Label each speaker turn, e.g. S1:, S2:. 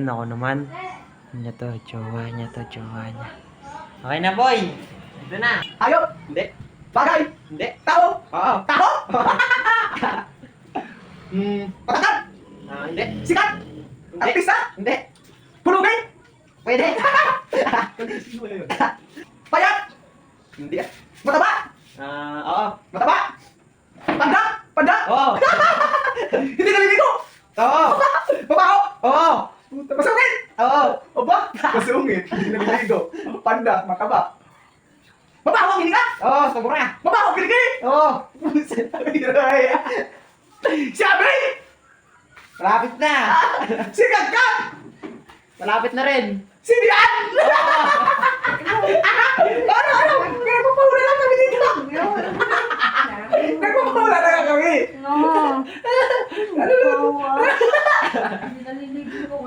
S1: Ako naman. Ano to? Jowa niya to. Jowa niya. Okay na, boy. Ito na.
S2: Hayop.
S1: Hindi.
S2: Bagay.
S1: Hindi.
S2: Tao.
S1: Oo.
S2: Tao. Patakat.
S1: Hindi.
S2: Sikat.
S1: Hindi.
S2: Artista.
S1: Hindi.
S2: Pulugay.
S1: Pwede.
S2: Payat.
S1: Hindi.
S2: Mataba.
S1: Oo.
S2: Mataba. Panda. Panda.
S1: Oo.
S2: Hindi naliligo.
S1: Oo.
S2: Babaho.
S1: Oo.
S2: Masungit.
S1: Oo.
S2: Oba. Masungit. Hindi naliligo. Panda. Mataba. Mabaho ang hininga.
S1: Oo. Sobra.
S2: Mabaho ang kilikili.
S1: Oo.
S2: Sabi.
S1: Malapit na.
S2: Sikat ka.
S1: Malapit na rin.
S2: Sinian. Ano? Nagpapahula lang kami dito. Nagpapahula lang kami.
S3: No.
S2: Ano?
S3: Bawa. Hindi naliligo ko.